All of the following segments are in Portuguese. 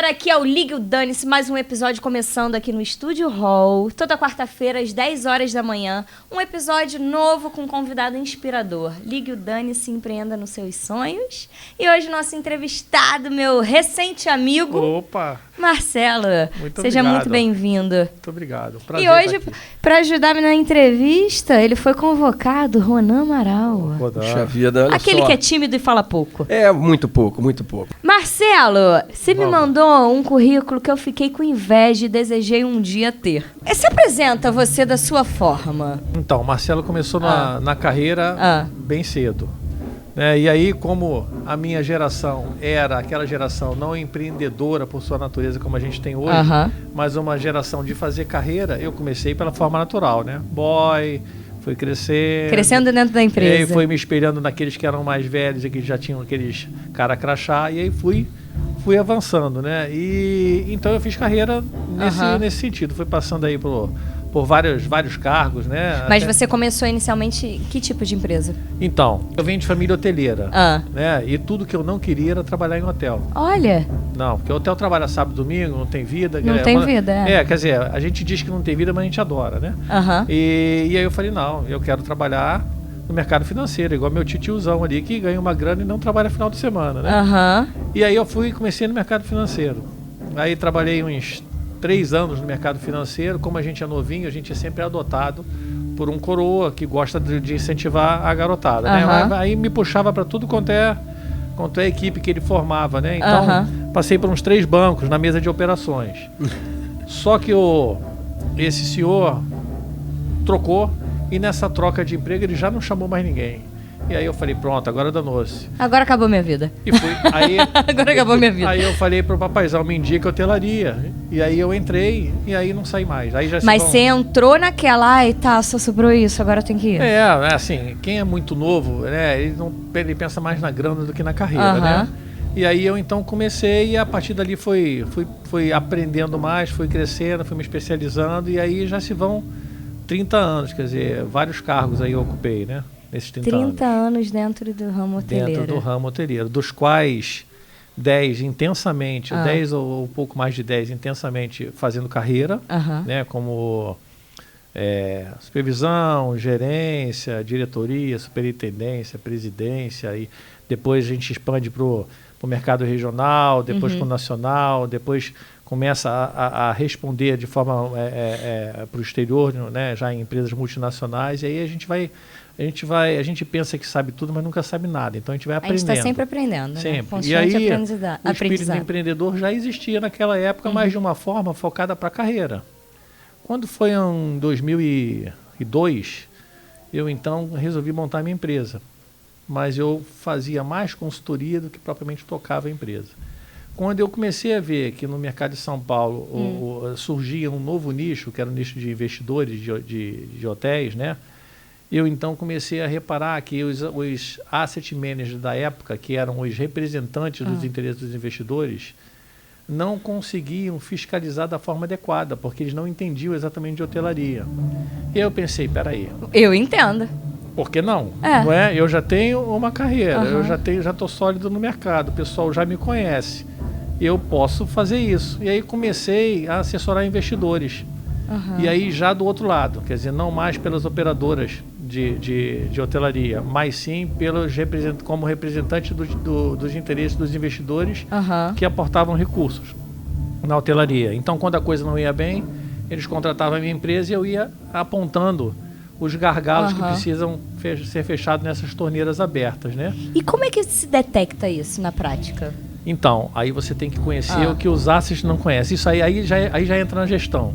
galera, aqui é o Ligue o Dane-se, mais um episódio começando aqui no Estúdio Hall, toda quarta-feira às 10 horas da manhã, um episódio novo com um convidado inspirador. Ligue o Dane-se, empreenda nos seus sonhos. E hoje nosso entrevistado, meu recente amigo, Opa! Marcelo. Muito Seja obrigado. muito bem-vindo. Muito obrigado. Prazer E hoje, estar aqui. para ajudar-me na entrevista, ele foi convocado, Ronan Amaral. Puxa vida, olha Aquele só. que é tímido e fala pouco. É, muito pouco, muito pouco. Marcelo, você me mandou um currículo que eu fiquei com inveja e desejei um dia ter. Se apresenta você da sua forma. Então, o Marcelo começou na carreira bem cedo. Né? E aí, como a minha geração era aquela geração não empreendedora por sua natureza como a gente tem hoje, mas uma geração de fazer carreira, eu comecei pela forma natural, né? Boy, fui crescendo. Crescendo dentro da E aí empresa. fui me espelhando naqueles que eram mais velhos e que já tinham aqueles cara crachá, e aí fui avançando, né? E então eu fiz carreira nesse sentido, fui passando aí por vários cargos, né? Mas você começou inicialmente que tipo de empresa? Então, eu venho de família hoteleira, né? E tudo que eu não queria era trabalhar em hotel. Olha. Não, porque o hotel trabalha sábado, domingo, não tem vida. Não tem vida, quer dizer, a gente diz que não tem vida, mas a gente adora, né? E aí eu falei, não, eu quero trabalhar no mercado financeiro, igual meu tiozão ali, que ganha uma grana e não trabalha final de semana, né? E aí eu comecei no mercado financeiro. Aí trabalhei uns 3 anos no mercado financeiro. Como a gente é novinho, a gente é sempre adotado por um coroa que gosta de incentivar a garotada, né? Aí me puxava para tudo quanto é equipe que ele formava, né? Então, passei por uns 3 bancos na mesa de operações. Só que esse senhor trocou, e nessa troca de emprego ele já não chamou mais ninguém. E aí eu falei, pronto, agora danou-se. Agora acabou minha vida. E fui. Agora acabou minha vida. Aí eu falei pro papaizão, me indica hotelaria. E aí eu entrei e aí não saí mais. Aí já Mas você entrou naquela, ai tá, só sobrou isso, agora tem que ir. Assim, quem é muito novo, né, ele pensa mais na grana do que na carreira, né? E aí eu então comecei, e a partir dali fui aprendendo mais, fui crescendo, fui me especializando, e aí já se vão 30 anos, quer dizer, vários cargos aí eu ocupei, né? Nesses 30 anos dentro do ramo hoteleiro. Dentro do ramo hoteleiro, dos quais 10 intensamente, 10 ou um pouco mais de 10 intensamente fazendo carreira, né, como supervisão, gerência, diretoria, superintendência, presidência, e depois a gente expande para o mercado regional, depois para o nacional, depois começa a responder de forma para o exterior, né, já em empresas multinacionais, e aí a gente pensa que sabe tudo, mas nunca sabe nada. Então a gente vai aprendendo. A gente está sempre aprendendo, sempre. Né? E aí o espírito do empreendedor já existia naquela época, mas de uma forma focada para a carreira. Quando foi em 2002, eu então resolvi montar minha empresa. Mas eu fazia mais consultoria do que propriamente tocava a empresa. Quando eu comecei a ver que no mercado de São Paulo surgia um novo nicho, que era o nicho de investidores de hotéis, né? Eu então comecei a reparar que os asset managers da época, que eram os representantes dos interesses dos investidores, não conseguiam fiscalizar da forma adequada, porque eles não entendiam exatamente de hotelaria. E aí eu pensei, peraí. Eu entendo. Por que não? Não é? Eu já tenho uma carreira, eu já estou sólido no mercado, o pessoal já me conhece. Eu posso fazer isso. E aí comecei a assessorar investidores. E aí já do outro lado, quer dizer, não mais pelas operadoras de hotelaria, mas sim como representante dos interesses dos investidores que aportavam recursos na hotelaria. Então, quando a coisa não ia bem, eles contratavam a minha empresa e eu ia apontando os gargalos que precisam ser fechados nessas torneiras abertas, né? E como é que se detecta isso na prática? Então, aí você tem que conhecer o que os assets não conhecem. Isso aí já entra na gestão,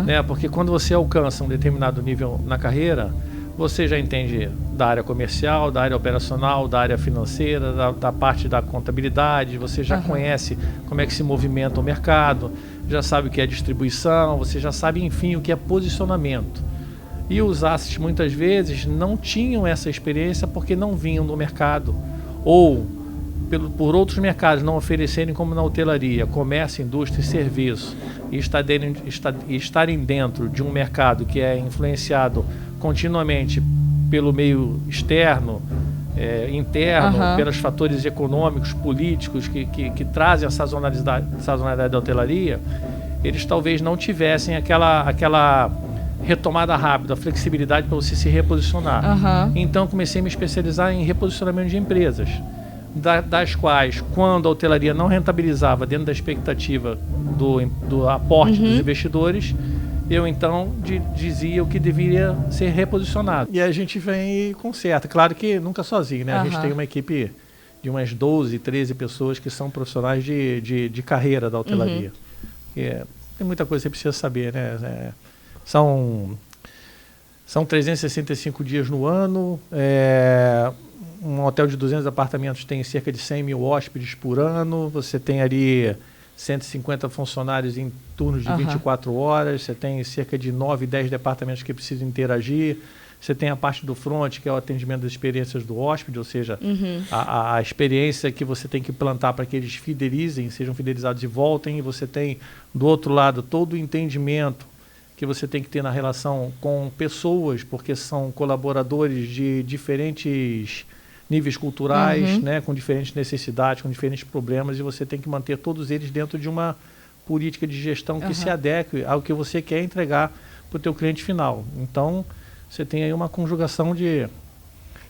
né? Porque quando você alcança um determinado nível na carreira, você já entende da área comercial, da área operacional, da área financeira, da parte da contabilidade, você já conhece como é que se movimenta o mercado, já sabe o que é distribuição, você já sabe, enfim, o que é posicionamento. E os assets, muitas vezes, não tinham essa experiência porque não vinham do mercado, ou por outros mercados não oferecerem, como na hotelaria, comércio, indústria e serviço, e estarem dentro de um mercado que é influenciado continuamente pelo meio externo, interno, pelos fatores econômicos, políticos que trazem a sazonalidade da hotelaria, eles talvez não tivessem aquela retomada rápida, a flexibilidade para você se reposicionar. Então comecei a me especializar em reposicionamento de empresas, das quais, quando a hotelaria não rentabilizava dentro da expectativa do aporte dos investidores, eu então dizia o que deveria ser reposicionado. E a gente vem e conserta. Claro que nunca sozinho, né? A gente tem uma equipe de umas 12, 13 pessoas que são profissionais de carreira da hotelaria. Tem muita coisa que você precisa saber, né? São 365 dias no ano. Um hotel de 200 apartamentos tem cerca de 100 mil hóspedes por ano. Você tem ali 150 funcionários em turnos de 24 horas. Você tem cerca de 9, 10 departamentos que precisam interagir. Você tem a parte do front, que é o atendimento das experiências do hóspede, ou seja, a experiência que você tem que plantar para que eles fidelizem, sejam fidelizados e voltem. E você tem, do outro lado, todo o entendimento que você tem que ter na relação com pessoas, porque são colaboradores de diferentes níveis culturais, né, com diferentes necessidades, com diferentes problemas, e você tem que manter todos eles dentro de uma política de gestão que se adeque ao que você quer entregar para o teu cliente final. Então, você tem aí uma conjugação de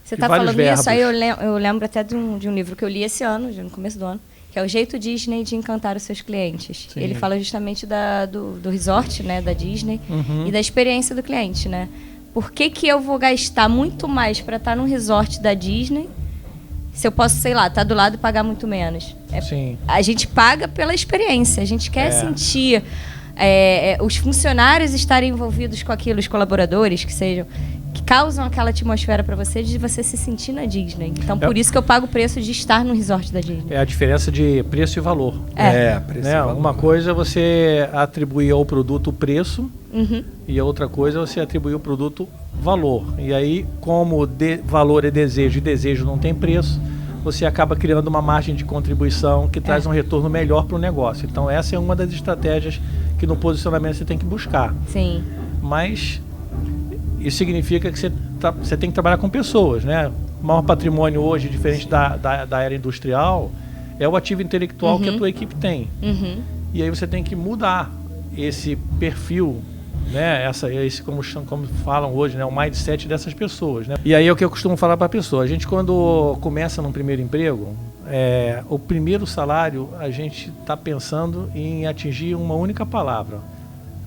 Você está falando verbos. Isso, aí eu lembro até de um livro que eu li esse ano, no começo do ano, que é O Jeito Disney de Encantar os Seus Clientes. Sim. Ele fala justamente do resort, né, da Disney, e da experiência do cliente, né? Por que eu vou gastar muito mais para estar num resort da Disney se eu posso, sei lá, estar do lado e pagar muito menos? Sim. A gente paga pela experiência, a gente quer sentir os funcionários estarem envolvidos com aquilo, os colaboradores que causam aquela atmosfera para você de você se sentir na Disney. Então, por isso que eu pago o preço de estar no resort da Disney. É a diferença de preço e valor. Preço e valor. Uma coisa é você atribuir ao produto o preço, e a outra coisa é você atribuir ao produto valor. E aí, como valor é desejo e desejo não tem preço, você acaba criando uma margem de contribuição que traz um retorno melhor para o negócio. Então, essa é uma das estratégias que no posicionamento você tem que buscar. Sim. Mas isso significa que você tem que trabalhar com pessoas, né? O maior patrimônio hoje, diferente da era industrial, é o ativo intelectual que a tua equipe tem. E aí você tem que mudar esse perfil, né? Esse como falam hoje, né? O mindset dessas pessoas, né? E aí é o que eu costumo falar para a pessoa. A gente, quando começa num primeiro emprego, o primeiro salário, a gente está pensando em atingir uma única palavra: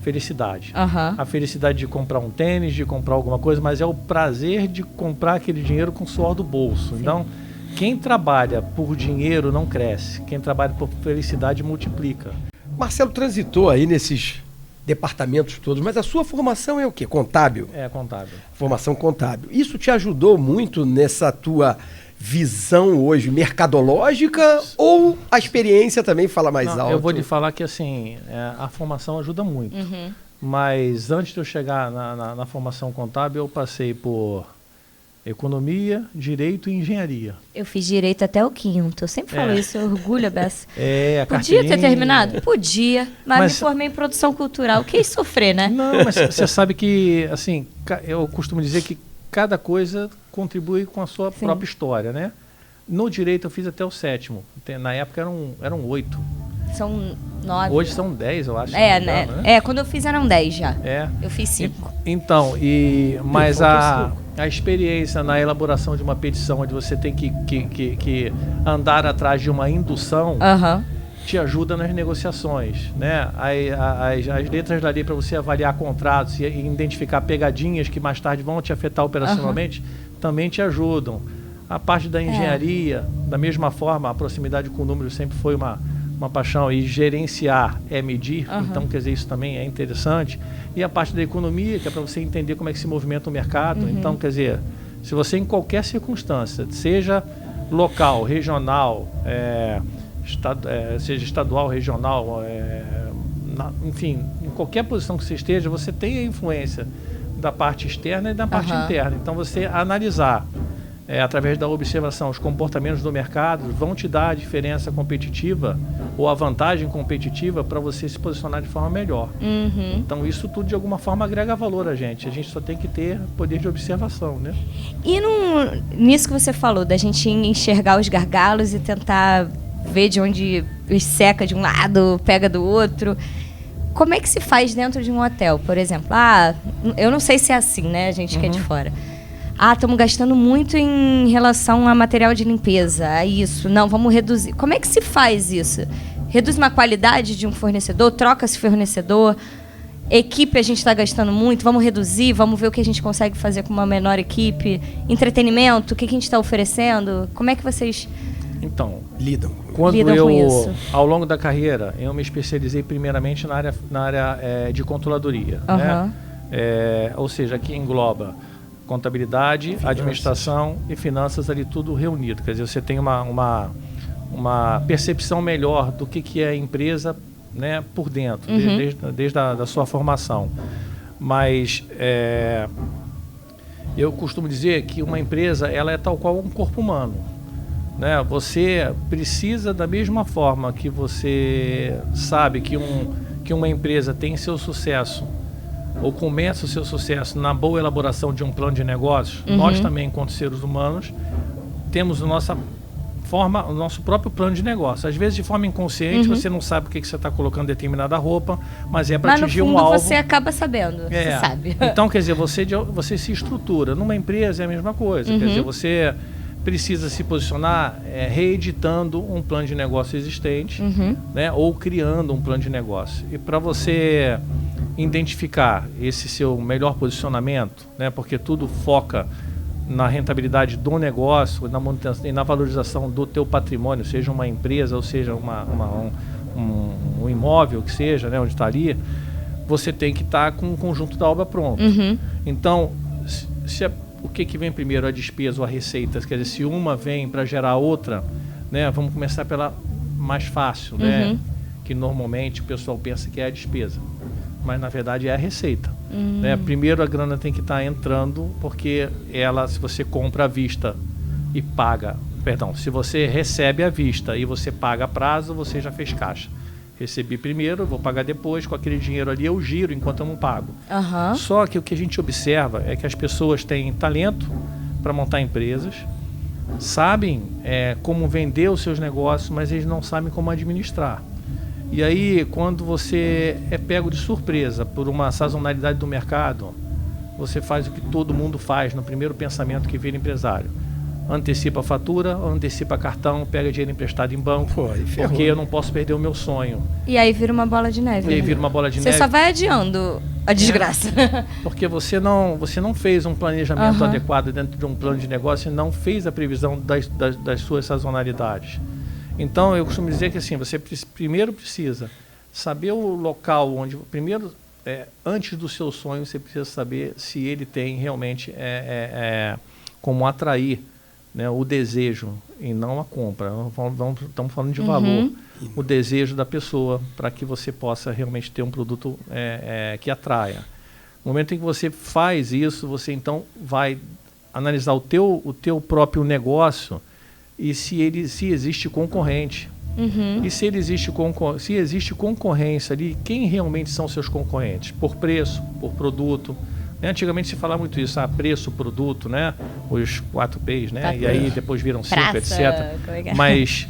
felicidade. A felicidade de comprar um tênis, de comprar alguma coisa, mas é o prazer de comprar aquele dinheiro com o suor do bolso. Sim. Então, quem trabalha por dinheiro não cresce. Quem trabalha por felicidade multiplica. Marcelo transitou aí nesses departamentos todos, mas a sua formação é o quê? Contábil? É, contábil. Formação contábil. Isso te ajudou muito nessa tua visão hoje mercadológica, ou a experiência também fala mais alto? Eu vou lhe falar que assim, a formação ajuda muito. Mas antes de eu chegar na formação contábil, eu passei por economia, direito e engenharia. Eu fiz direito até o quinto. Eu sempre falo isso, eu orgulho a beça. Podia ter terminado? Podia, mas me formei em produção cultural. Que sofrer, né? Não, mas você sabe que, assim, eu costumo dizer que cada coisa contribui com a sua própria história, né? No direito eu fiz até o 7º. Na época eram 8. São 9. Hoje são 10, eu acho. Né? Quando eu fiz eram 10 já. Eu fiz 5. Então, mas a experiência na elaboração de uma petição, onde você tem que andar atrás de uma indução, te ajuda nas negociações, né? As letras da lei para você avaliar contratos e identificar pegadinhas que mais tarde vão te afetar operacionalmente, também te ajudam. A parte da engenharia, da mesma forma, a proximidade com o número sempre foi uma paixão, e gerenciar é medir, então quer dizer, isso também é interessante. E a parte da economia, que é para você entender como é que se movimenta o mercado. Então, quer dizer, se você em qualquer circunstância, seja local, regional, seja estadual, regional, enfim, em qualquer posição que você esteja, você tem a influência da parte externa e da parte interna. Então, você analisar através da observação, os comportamentos do mercado vão te dar a diferença competitiva ou a vantagem competitiva para você se posicionar de forma melhor. Então isso tudo de alguma forma agrega valor a gente só tem que ter poder de observação, né? E nisso que você falou, da gente enxergar os gargalos e tentar ver de onde seca de um lado, pega do outro, como é que se faz dentro de um hotel, por exemplo? Eu não sei se é assim, né, a gente que é de fora. Estamos gastando muito em relação a material de limpeza, a isso. Não, vamos reduzir. Como é que se faz isso? Reduz uma qualidade de um fornecedor? Troca-se fornecedor? Equipe a gente está gastando muito, vamos reduzir, vamos ver o que a gente consegue fazer com uma menor equipe. Entretenimento, o que a gente está oferecendo? Como é que vocês... Então, lidam quando com isso? Ao longo da carreira, eu me especializei primeiramente na área de controladoria. Né? Ou seja, aqui engloba contabilidade, administração e finanças ali tudo reunido. Quer dizer, você tem uma percepção melhor do que é a empresa, né, por dentro, desde a sua formação. Mas eu costumo dizer que uma empresa ela é tal qual um corpo humano. Né? Você precisa, da mesma forma que você sabe que uma empresa tem seu sucesso ou começa o seu sucesso na boa elaboração de um plano de negócios, nós também, enquanto seres humanos, temos o nosso próprio plano de negócio. Às vezes, de forma inconsciente, você não sabe o que você está colocando em determinada roupa, mas é para atingir um alvo. Mas no fundo você acaba sabendo, você sabe. Então, quer dizer, você se estrutura. Numa empresa é a mesma coisa. Quer dizer, você precisa se posicionar reeditando um plano de negócio existente, né, ou criando um plano de negócio. E para você identificar esse seu melhor posicionamento, né, porque tudo foca na rentabilidade do negócio, na manutenção e na valorização do teu patrimônio, seja uma empresa ou seja um imóvel que seja, né, onde está ali, você tem que estar com o conjunto da obra pronto. Então, o que vem primeiro, a despesa ou a receita? Quer dizer, se uma vem para gerar outra, né, vamos começar pela mais fácil, né, que normalmente o pessoal pensa que é a despesa, mas na verdade é a receita. Né? Primeiro a grana tem que estar entrando, porque se você compra à vista e paga, se você recebe à vista e você paga a prazo, você já fez caixa. Recebi primeiro, vou pagar depois, com aquele dinheiro ali eu giro enquanto eu não pago. Só que o que a gente observa é que as pessoas têm talento para montar empresas, sabem como vender os seus negócios, mas eles não sabem como administrar. E aí, quando você é pego de surpresa por uma sazonalidade do mercado, você faz o que todo mundo faz no primeiro pensamento que vira empresário. Antecipa a fatura, antecipa cartão, pega dinheiro emprestado em banco, porque eu não posso perder o meu sonho. E aí vira uma bola de neve. E aí vira uma bola de neve. Você só vai adiando a desgraça. Porque você não fez um planejamento adequado dentro de um plano de negócio e não fez a previsão das suas sazonalidades. Então, eu costumo dizer que assim, você primeiro precisa saber o local onde... Primeiro, antes do seu sonho, você precisa saber se ele tem realmente como atrair, né, o desejo e não a compra. Estamos falando de valor. O desejo da pessoa para que você possa realmente ter um produto que atraia. No momento em que você faz isso, você então vai analisar o teu próprio negócio e se existe concorrente. E se existe concorrência ali, quem realmente são seus concorrentes? Por preço, por produto. Antigamente se falava muito isso, preço, produto, né? Os 4 P's, né? E aí depois viram 5, etc. Mas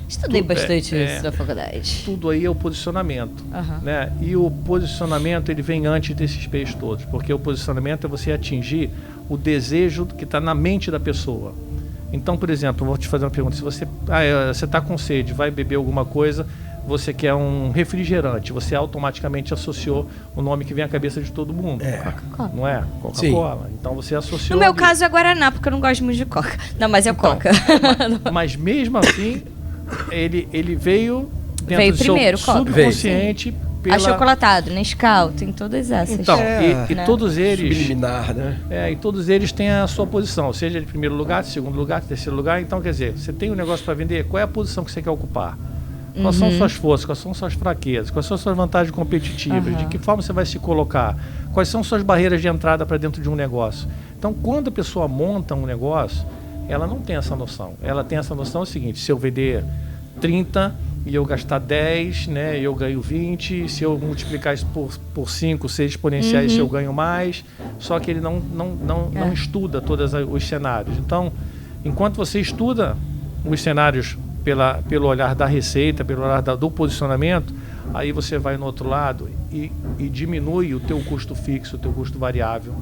estudei bastante isso na faculdade. Tudo aí é o posicionamento, né? E o posicionamento ele vem antes desses P's todos, porque o posicionamento é você atingir o desejo que está na mente da pessoa. Então, por exemplo, vou te fazer uma pergunta. Se você está com sede, vai beber alguma coisa, você quer um refrigerante, você automaticamente associou o nome que vem à cabeça de todo mundo. Coca-Cola. Não é? Coca-Cola. Então você associou... No meu caso é Guaraná, porque eu não gosto muito de Coca. Não, mas é Coca. Mas mesmo assim, ele veio dentro do primeiro, seu subconsciente... Achocolatado, Nescau, tem todas essas. Então, e todos eles... Subliminar, né? E todos eles têm a sua posição, seja de primeiro lugar, de segundo lugar, de terceiro lugar. Então, quer dizer, você tem um negócio para vender, qual é a posição que você quer ocupar? Quais são suas forças, quais são suas fraquezas, quais são suas vantagens competitivas, de que forma você vai se colocar, quais são suas barreiras de entrada para dentro de um negócio. Então, quando a pessoa monta um negócio, ela não tem essa noção. Ela tem essa noção o seguinte: se eu vender 30 e eu gastar 10, né, eu ganho 20, se eu multiplicar isso por 5, 6 exponenciais, eu ganho mais. Só que ele não estuda todos os cenários. Então, enquanto você estuda os cenários pelo olhar da receita, pelo olhar do posicionamento, aí você vai no outro lado e diminui o teu custo fixo, o teu custo variável,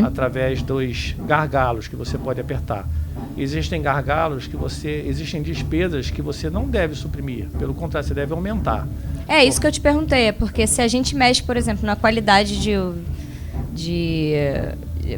através dos gargalos que você pode apertar. Existem gargalos existem despesas que você não deve suprimir, pelo contrário, você deve aumentar. É isso que eu te perguntei, porque se a gente mexe, por exemplo, na qualidade de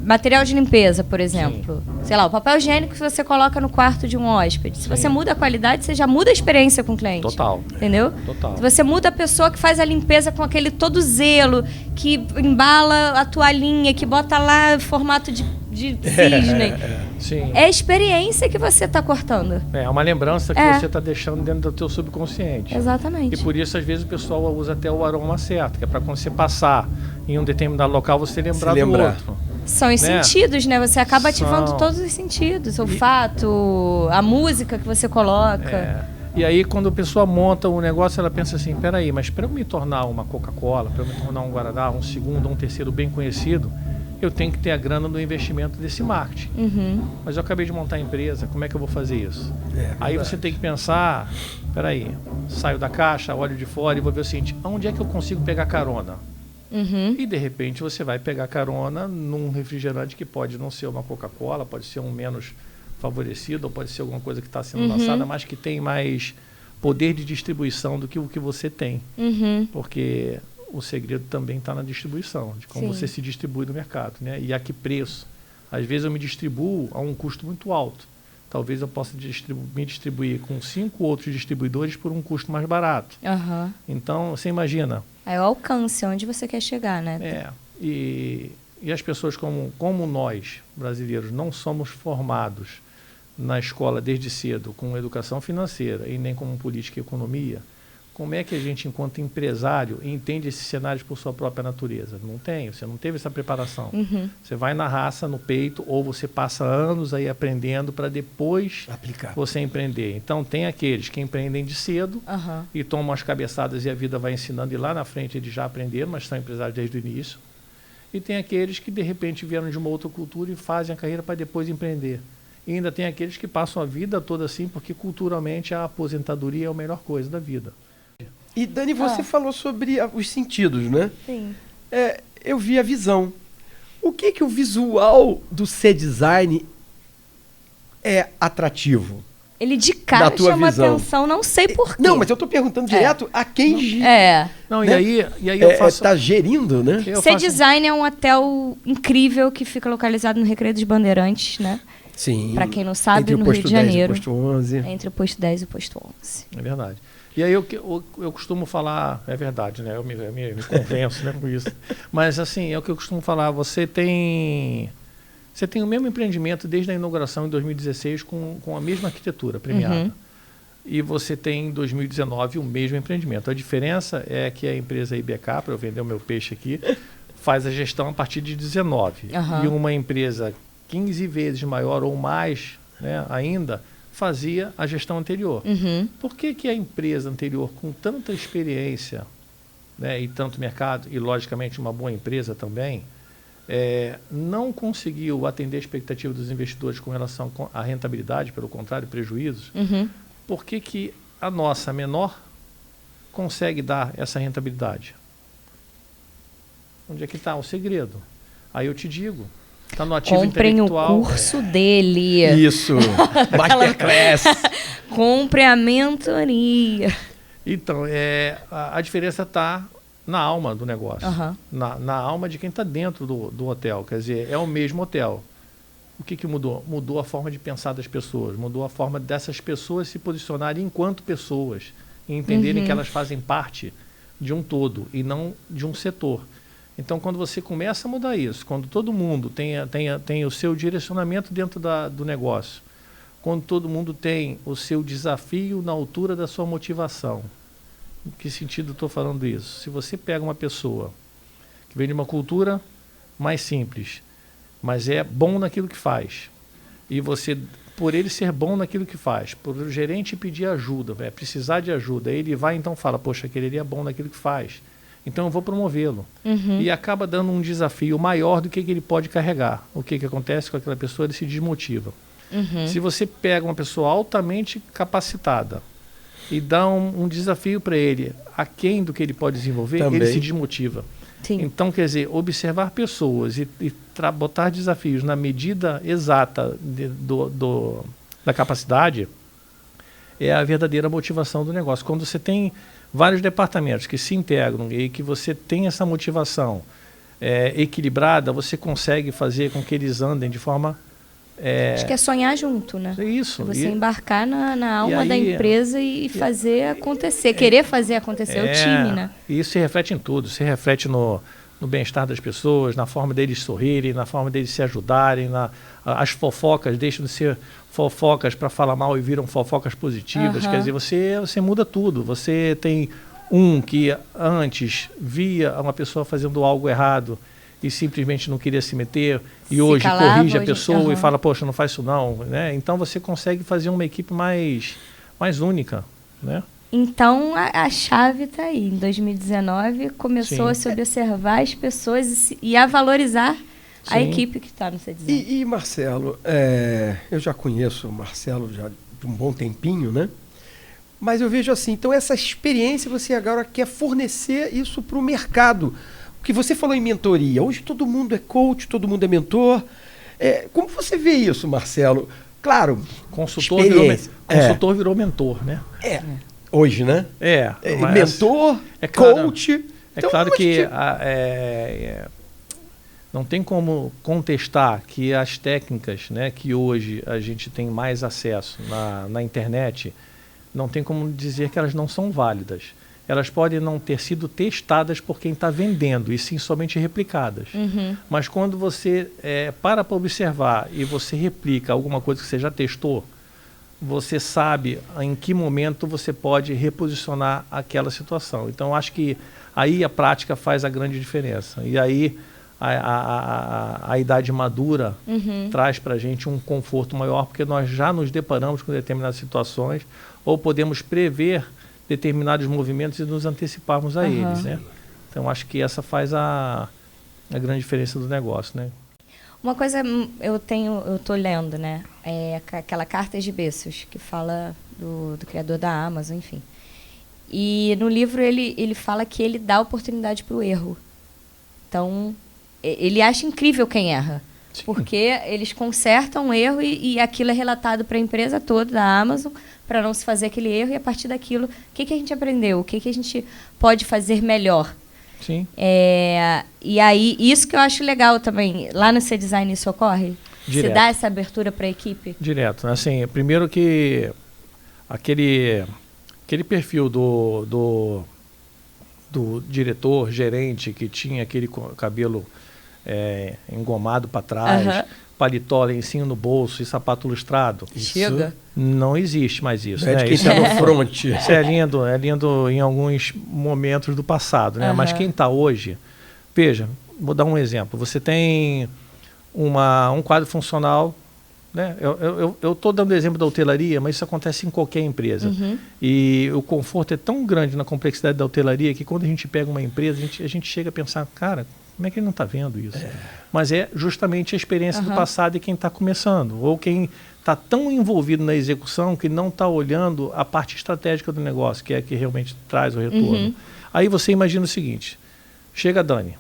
material de limpeza, por exemplo. Sim. Sei lá, o papel higiênico que você coloca no quarto de um hóspede. Se você muda a qualidade, você já muda a experiência com o cliente. Total. Entendeu? Total. Se você muda a pessoa que faz a limpeza com aquele todo zelo, que embala a toalhinha, que bota lá formato de cisne. Sim. É a experiência que você está cortando. É uma lembrança que você está deixando dentro do teu subconsciente. Exatamente. E por isso, às vezes, o pessoal usa até o aroma certo, que é para quando você passar em um determinado local, você lembrar do outro. São os sentidos, né? Você acaba ativando todos os sentidos. O olfato, a música que você coloca. E aí, quando a pessoa monta o negócio, ela pensa assim, peraí, mas para eu me tornar uma Coca-Cola, para eu me tornar um Guaraná, um segundo, um terceiro bem conhecido, eu tenho que ter a grana do investimento desse marketing. Mas eu acabei de montar a empresa, como é que eu vou fazer isso? Aí você tem que pensar, peraí, saio da caixa, olho de fora e vou ver o seguinte, onde é que eu consigo pegar carona? E de repente você vai pegar carona num refrigerante que pode não ser uma Coca-Cola, pode ser um menos favorecido, ou pode ser alguma coisa que está sendo lançada, mas que tem mais poder de distribuição do que o que você tem. Porque o segredo também está na distribuição, de como você se distribui no mercado, né? E a que preço. Às vezes eu me distribuo a um custo muito alto. Talvez eu possa me distribuir com 5 outros distribuidores por um custo mais barato. Então, você imagina. É o alcance, onde você quer chegar, né? E as pessoas como nós, brasileiros, não somos formados na escola desde cedo com educação financeira e nem com política e economia, como é que a gente, enquanto empresário, entende esses cenários por sua própria natureza? Não tem, você não teve essa preparação. Você vai na raça, no peito, ou você passa anos aí aprendendo para depois aplicar. Você empreender. Então, tem aqueles que empreendem de cedo e tomam as cabeçadas e a vida vai ensinando, e lá na frente eles já aprenderam, mas são empresários desde o início. E tem aqueles que, de repente, vieram de uma outra cultura e fazem a carreira para depois empreender. E ainda tem aqueles que passam a vida toda assim, porque culturalmente a aposentadoria é a melhor coisa da vida. E, Dani, você falou sobre os sentidos, né? Sim. Eu vi a visão. O que o visual do C-Design é atrativo? Ele de cara chama atenção, não sei porquê. Não, mas eu estou perguntando direto a quem... Não, né? e aí eu faço... Está gerindo, né? C-Design é um hotel incrível que fica localizado no Recreio dos Bandeirantes, né? Sim. Para quem não sabe, no Rio de Janeiro. Entre o posto 10 e o posto 11. Entre o posto 10 e o posto 11. É verdade. E aí eu costumo falar, é verdade, né? Eu me convenço, né, com isso. Mas assim, é o que eu costumo falar, você tem o mesmo empreendimento desde a inauguração em 2016 com a mesma arquitetura premiada. E você tem em 2019 o mesmo empreendimento. A diferença é que a empresa IBK, para eu vender o meu peixe aqui, faz a gestão a partir de 19. E uma empresa 15 vezes maior ou mais, né, ainda, fazia a gestão anterior. Por que a empresa anterior, com tanta experiência, né, e tanto mercado, e logicamente uma boa empresa também, não conseguiu atender a expectativa dos investidores com relação à rentabilidade, pelo contrário, prejuízos? Por que a nossa menor consegue dar essa rentabilidade? Onde é que está o segredo? Aí eu te digo. Está no ativo intelectual. Comprem o curso dele. Isso. Masterclass. Compre a mentoria. Então, a diferença está na alma do negócio. Na alma de quem está dentro do hotel. Quer dizer, é o mesmo hotel. O que mudou? Mudou a forma de pensar das pessoas. Mudou a forma dessas pessoas se posicionarem enquanto pessoas. E entenderem que elas fazem parte de um todo e não de um setor. Então, quando você começa a mudar isso, quando todo mundo tem o seu direcionamento dentro do negócio, quando todo mundo tem o seu desafio na altura da sua motivação, em que sentido eu estou falando isso? Se você pega uma pessoa que vem de uma cultura mais simples, mas é bom naquilo que faz, e você por ele ser bom naquilo que faz, por o gerente pedir ajuda, precisar de ajuda, ele vai então fala, poxa, aquele é bom naquilo que faz, então eu vou promovê-lo. E acaba dando um desafio maior do que ele pode carregar. O que acontece com aquela pessoa? Ele se desmotiva. Se você pega uma pessoa altamente capacitada e dá um desafio para ele, aquém do que ele pode desenvolver, Também. ele se desmotiva. Sim. Então, quer dizer, observar pessoas e botar desafios na medida exata da capacidade é a verdadeira motivação do negócio. Quando você tem vários departamentos que se integram e que você tem essa motivação equilibrada, você consegue fazer com que eles andem de forma... Acho que é sonhar junto, né? É isso. Você embarcar na alma aí, da empresa e fazer acontecer, querer fazer acontecer o time, né? E isso se reflete em tudo, se reflete no bem-estar das pessoas, na forma deles sorrirem, na forma deles se ajudarem, as fofocas deixam de ser fofocas para falar mal e viram fofocas positivas. Quer dizer, você muda tudo. Você tem que antes via uma pessoa fazendo algo errado e simplesmente não queria se meter, e hoje corrige a pessoa e fala, poxa, não faz isso não, né? Então você consegue fazer uma equipe mais única, né? Então a chave está aí. Em 2019 começou a se observar as pessoas e a valorizar a equipe que está no CDZ. E Marcelo, eu já conheço o Marcelo já de um bom tempinho, né? Mas eu vejo assim, então essa experiência você agora quer fornecer isso para o mercado. Que você falou em mentoria. Hoje todo mundo é coach, todo mundo é mentor. Como você vê isso, Marcelo? Claro, consultor virou mentor, né? Hoje, né? Mentor, coach. É claro que não tem como contestar que as técnicas, né, que hoje a gente tem mais acesso na internet, não tem como dizer que elas não são válidas. Elas podem não ter sido testadas por quem está vendendo, e sim somente replicadas. Mas quando você para observar e você replica alguma coisa que você já testou, você sabe em que momento você pode reposicionar aquela situação. Então, acho que aí a prática faz a grande diferença. E aí a idade madura traz para a gente um conforto maior, porque nós já nos deparamos com determinadas situações ou podemos prever determinados movimentos e nos anteciparmos a eles, né? Então, acho que essa faz a grande diferença do negócio, né? Uma coisa eu tô lendo, né? Aquela Cartas de Bezos, que fala do criador da Amazon, enfim. E no livro ele fala que ele dá oportunidade para o erro. Então, ele acha incrível quem erra. Sim. Porque eles consertam o erro e aquilo é relatado para a empresa toda da Amazon, para não se fazer aquele erro, e a partir daquilo, o que a gente aprendeu? O que a gente pode fazer melhor? Sim. E aí, isso que eu acho legal também. Lá no C-Design isso ocorre? Direto. Você dá essa abertura para a equipe? Direto. Assim, primeiro que aquele perfil do diretor, gerente, que tinha aquele cabelo engomado para trás, paletó lá em cima no bolso e sapato lustrado. Chega. Não existe mais isso. É, né? De quem está no front. Isso é lindo em alguns momentos do passado, né? Mas quem está hoje... Veja, vou dar um exemplo. Você tem um quadro funcional, né? Eu estou dando exemplo da hotelaria, mas isso acontece em qualquer empresa. E o conforto é tão grande na complexidade da hotelaria que quando a gente pega uma empresa, a gente chega a pensar, cara, como é que ele não está vendo isso? Mas é justamente a experiência do passado de quem está começando, ou quem está tão envolvido na execução que não está olhando a parte estratégica do negócio, que é a que realmente traz o retorno. Aí você imagina o seguinte, chega a Dani,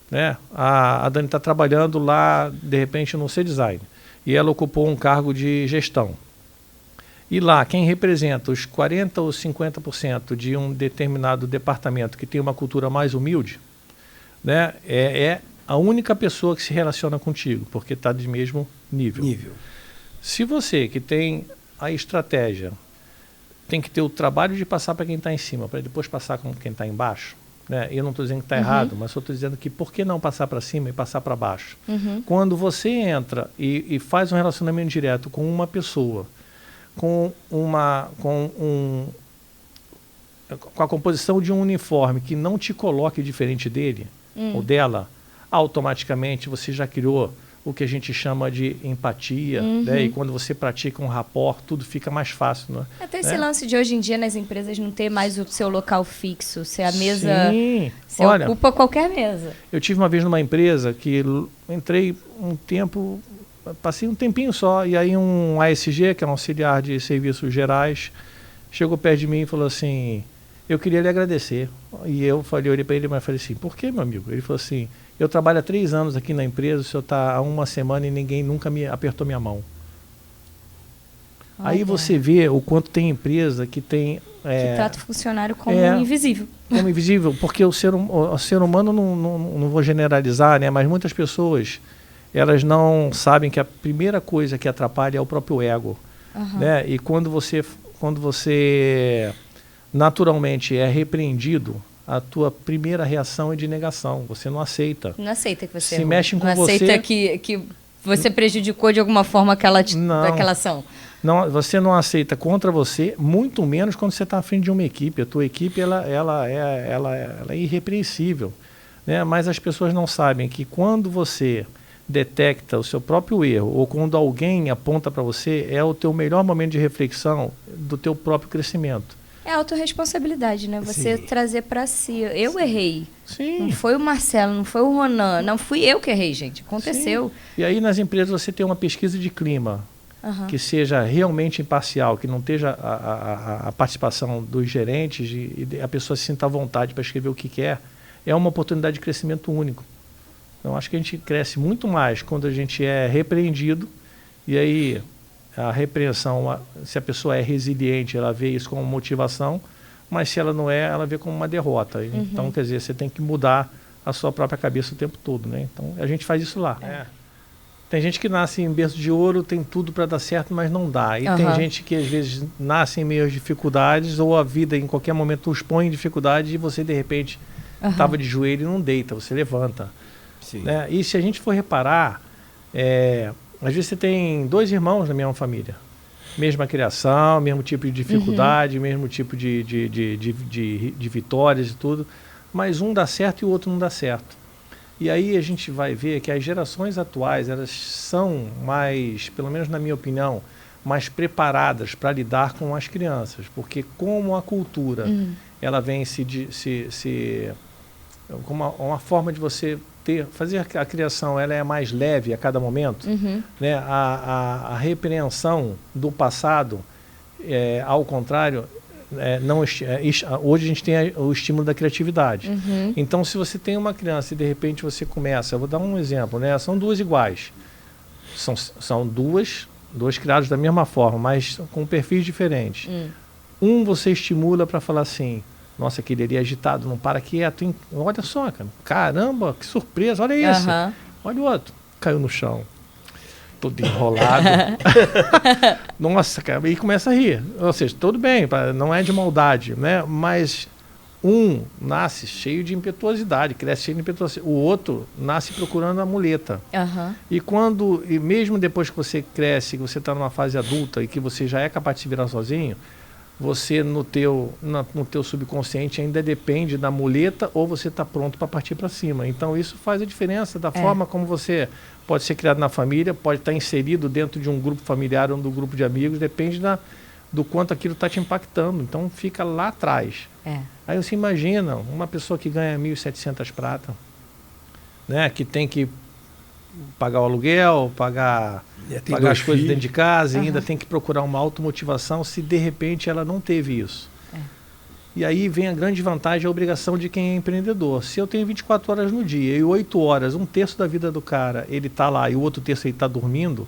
né? A Dani está trabalhando lá, de repente, no C-Design, e ela ocupou um cargo de gestão. E lá, quem representa os 40% ou 50% de um determinado departamento que tem uma cultura mais humilde, né, é a única pessoa que se relaciona contigo, porque está de mesmo nível. Se você que tem a estratégia tem que ter o trabalho de passar para quem está em cima, para depois passar com quem está embaixo, né? Eu não estou dizendo que está errado, mas só estou dizendo que por que não passar para cima e passar para baixo? Quando você entra e faz um relacionamento direto com uma pessoa, com a composição de um uniforme que não te coloque diferente dele ou dela, automaticamente você já criou o que a gente chama de empatia, né? E quando você pratica um rapport, tudo fica mais fácil. Né? Até esse lance de hoje em dia nas empresas não ter mais o seu local fixo, se a mesa... Sim. Você ocupa qualquer mesa. Eu tive uma vez numa empresa que entrei um tempo, passei um tempinho só, e aí um ASG, que é um auxiliar de serviços gerais, chegou perto de mim e falou assim, eu queria lhe agradecer. E eu olhei para ele e falei assim, por que, meu amigo? Ele falou assim, eu trabalho há 3 anos aqui na empresa, o senhor está há 1 semana e ninguém nunca me apertou minha mão. Olha. Aí você vê o quanto tem empresa que tem... que trata o funcionário como invisível. Como invisível, porque o ser humano, não vou generalizar, né, mas muitas pessoas, elas não sabem que a primeira coisa que atrapalha é o próprio ego. Né? E quando você naturalmente é repreendido, a tua primeira reação é de negação. Você não aceita. Não aceita que você se mexem com você. Não aceita que você prejudicou de alguma forma aquela ação. Não, você não aceita contra você, muito menos quando você está à frente de uma equipe. A tua equipe ela é irrepreensível. Né? Mas as pessoas não sabem que quando você detecta o seu próprio erro ou quando alguém aponta para você, é o teu melhor momento de reflexão do teu próprio crescimento. É autorresponsabilidade, né? Você trazer para si. Eu errei. Sim. Não foi o Marcelo, não foi o Ronan. Não fui eu que errei, gente. Aconteceu. Sim. E aí nas empresas você tem uma pesquisa de clima que seja realmente imparcial, que não esteja a participação dos gerentes e a pessoa se sinta à vontade para escrever o que quer. É uma oportunidade de crescimento único. Então acho que a gente cresce muito mais quando a gente é repreendido e aí... A repreensão, se a pessoa é resiliente, ela vê isso como motivação, mas se ela não é, ela vê como uma derrota. Então, quer dizer, você tem que mudar a sua própria cabeça o tempo todo, né? Então, a gente faz isso lá. Tem gente que nasce em berço de ouro, tem tudo para dar certo, mas não dá. E tem gente que, às vezes, nasce em meio às dificuldades ou a vida, em qualquer momento, os põe em dificuldade e você, de repente, estava de joelho e não deita, você levanta. Sim. Né? E se a gente for reparar... Às vezes você tem 2 irmãos na mesma família. Mesma criação, mesmo tipo de dificuldade, mesmo tipo de vitórias e tudo. Mas um dá certo e o outro não dá certo. E aí a gente vai ver que as gerações atuais, elas são mais, pelo menos na minha opinião, mais preparadas para lidar com as crianças. Porque como a cultura, ela vem como uma forma de você... fazer a criação, ela é mais leve a cada momento, né? A repreensão do passado, ao contrário, hoje a gente tem o estímulo da criatividade. Então, se você tem uma criança e de repente você começa, eu vou dar um exemplo, né? São 2 iguais, são duas criadas da mesma forma, mas com perfis diferentes. Um você estimula para falar assim, nossa, aquele ali é agitado, não para quieto, hein? Olha só, cara. Caramba, que surpresa, olha isso. Olha o outro, caiu no chão, todo enrolado. Nossa, cara, e começa a rir. Ou seja, tudo bem, não é de maldade, né? Mas um nasce cheio de impetuosidade, cresce cheio de impetuosidade. O outro nasce procurando a muleta. E mesmo depois que você cresce, que você está numa fase adulta e que você já é capaz de se virar sozinho, você no teu subconsciente ainda depende da muleta ou você está pronto para partir para cima. Então isso faz a diferença da forma como você pode ser criado na família, pode estar inserido dentro de um grupo familiar ou de um grupo de amigos, depende do quanto aquilo está te impactando. Então fica lá atrás. Aí você imagina uma pessoa que ganha 1.700 prata, né, que tem que pagar o aluguel, pagar as coisas dentro de casa, e ainda tem que procurar uma automotivação se de repente ela não teve isso. E aí vem a grande vantagem, a obrigação de quem é empreendedor. Se eu tenho 24 horas no dia e 8 horas, 1/3 da vida do cara, ele está lá e o outro terço ele está dormindo,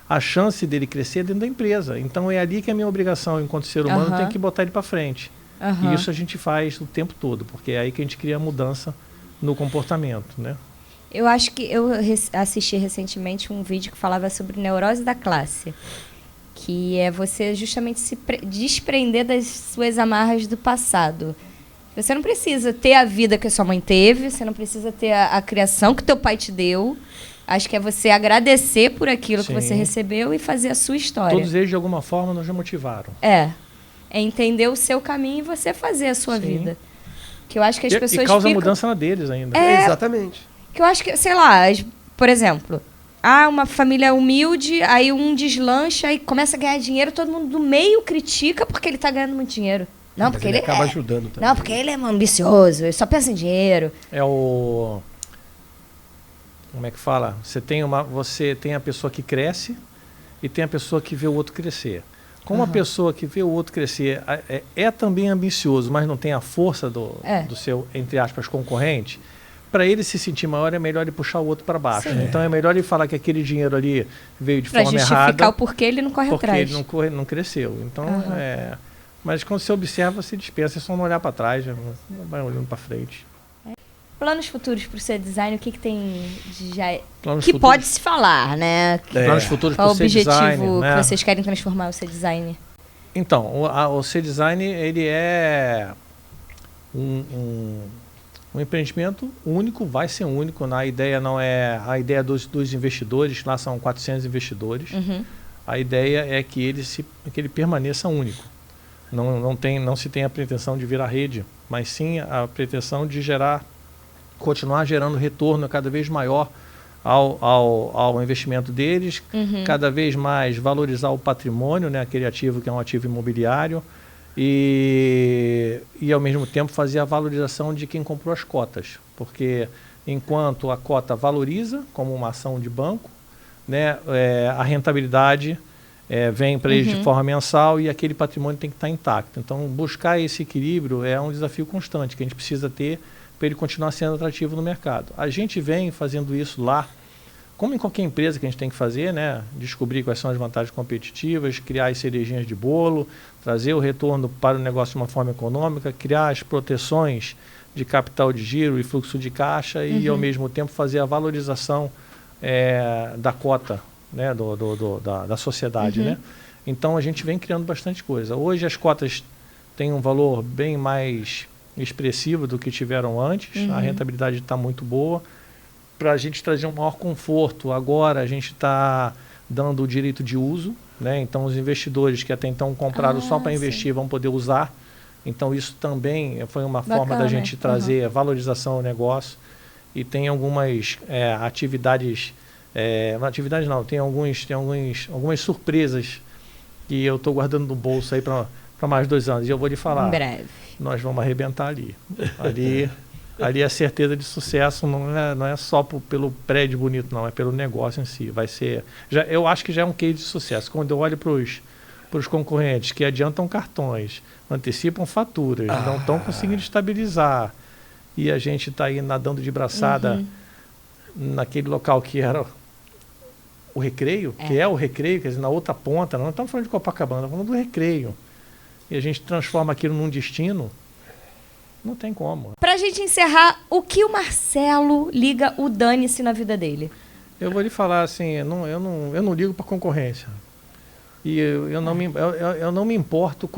a chance dele crescer é dentro da empresa. Então é ali que a minha obrigação enquanto ser humano tem que botar ele para frente. E isso a gente faz o tempo todo, porque é aí que a gente cria a mudança no comportamento, né? Eu acho que eu assisti recentemente um vídeo que falava sobre neurose da classe, que é você justamente se desprender das suas amarras do passado. Você não precisa ter a vida que a sua mãe teve, você não precisa ter a criação que teu pai te deu. Acho que é você agradecer por aquilo que você recebeu e fazer a sua história. Todos eles, de alguma forma, nos motivaram. É entender o seu caminho e você fazer a sua vida. Que eu acho que as pessoas causa mudança na deles ainda. Exatamente. Que eu acho que, sei lá, por exemplo, uma família humilde, aí um deslancha e começa a ganhar dinheiro, todo mundo do meio critica porque ele tá ganhando muito dinheiro. Não, porque ele acaba ajudando também. Não, porque ele é ambicioso, ele só pensa em dinheiro. Como é que fala? Você tem a pessoa que cresce e tem a pessoa que vê o outro crescer. Como a pessoa que vê o outro crescer é também ambicioso, mas não tem a força do seu, entre aspas, concorrente, para ele se sentir maior é melhor ele puxar o outro para baixo. Sim. Então é melhor ele falar que aquele dinheiro ali veio de forma errada. Para justificar o porquê ele não corre atrás. Porque ele não cresceu. Então, mas quando você observa, você dispensa, é só não olhar para trás, vai olhando para frente. Planos futuros para o seu design, o que tem que pode se falar, né? Planos futuros para o seu design. Qual o objetivo que vocês querem transformar o seu design? Então, o seu design, ele é um empreendimento único, vai ser único. A ideia não é a ideia dos investidores, lá são 400 investidores. A ideia é que ele permaneça único. Não se tem a pretensão de virar rede, mas sim a pretensão de continuar gerando retorno cada vez maior ao investimento deles, cada vez mais valorizar o patrimônio, né, aquele ativo que é um ativo imobiliário, e ao mesmo tempo fazer a valorização de quem comprou as cotas, porque enquanto a cota valoriza como uma ação de banco, né, a rentabilidade vem para eles de forma mensal e aquele patrimônio tem que estar intacto. Então, buscar esse equilíbrio é um desafio constante que a gente precisa ter para ele continuar sendo atrativo no mercado. A gente vem fazendo isso lá, como em qualquer empresa que a gente tem que fazer, né? Descobrir quais são as vantagens competitivas, criar as cerejinhas de bolo, trazer o retorno para o negócio de uma forma econômica, criar as proteções de capital de giro e fluxo de caixa e, ao mesmo tempo, fazer a valorização da cota, né? da sociedade. Né? Então, a gente vem criando bastante coisa. Hoje, as cotas têm um valor bem mais expressivo do que tiveram antes, a rentabilidade está muito boa. Para a gente trazer um maior conforto, agora a gente está dando o direito de uso, né? Então os investidores que até então compraram só para investir vão poder usar. Então isso também foi uma forma da gente trazer a valorização ao negócio. E tem algumas atividades, tem algumas surpresas que eu estou guardando no bolso aí para mais 2 anos. E eu vou lhe falar. Em breve. Nós vamos arrebentar ali. Ali a certeza de sucesso não é só pelo prédio bonito, não. É pelo negócio em si. Vai ser... eu acho que já é um case de sucesso. Quando eu olho para os concorrentes que adiantam cartões, antecipam faturas, não estão conseguindo estabilizar, e a gente está aí nadando de braçada naquele local que era o Recreio, que é o Recreio, quer dizer, na outra ponta. Não estamos falando de Copacabana, estamos falando do Recreio. E a gente transforma aquilo num destino, não tem como. Pra gente encerrar, o que o Marcelo liga o dane-se na vida dele? Eu vou lhe falar assim, eu não ligo para concorrência. E eu não me importo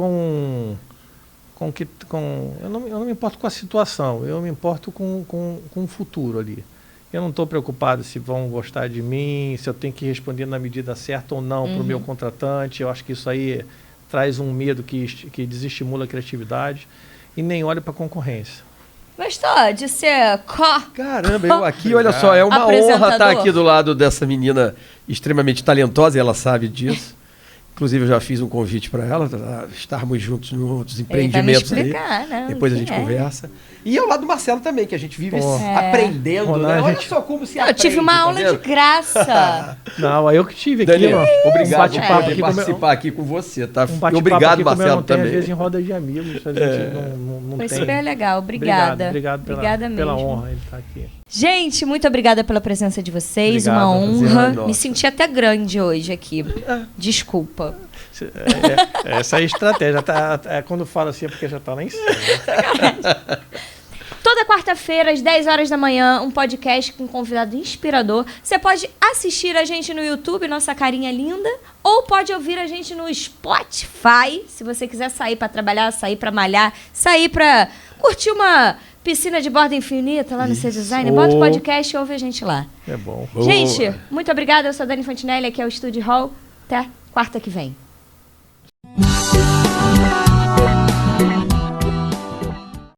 eu não me importo com a situação, eu me importo com o futuro ali. Eu não estou preocupado se vão gostar de mim, se eu tenho que responder na medida certa ou não para o meu contratante. Eu acho que isso aí traz um medo que desestimula a criatividade, e nem olha para a concorrência. Gostou de ser Caramba, eu aqui, olha só, é uma honra estar aqui do lado dessa menina extremamente talentosa, e ela sabe disso. Inclusive, eu já fiz um convite para ela, estarmos juntos em outros empreendimentos aí. Depois a gente conversa. E ao lado do Marcelo também, que a gente vive aprendendo. Né? Olha só como se aprende. Eu tive uma aula de graça. Não, eu que tive aqui. Daniel, obrigado por poder participar aqui com você. Tá? Obrigado, Marcelo, também. Às vezes em roda de amigos. A gente não Foi tem. super legal. Obrigada. Obrigado pela honra de estar aqui. Gente, muito obrigada pela presença de vocês. Uma honra. Me senti até grande hoje aqui. Desculpa. Essa é a estratégia. Quando fala assim é porque já está lá em cima. Toda quarta-feira, às 10 horas da manhã, um podcast com um convidado inspirador. Você pode assistir a gente no YouTube, nossa carinha linda, ou pode ouvir a gente no Spotify, se você quiser sair para trabalhar, sair para malhar, sair para curtir uma piscina de borda infinita lá no seu design. Bota o podcast e ouve a gente lá. É bom. Gente, muito obrigada. Eu sou a Dani Fontinelli, aqui é o Estúdio Hall. Até quarta que vem.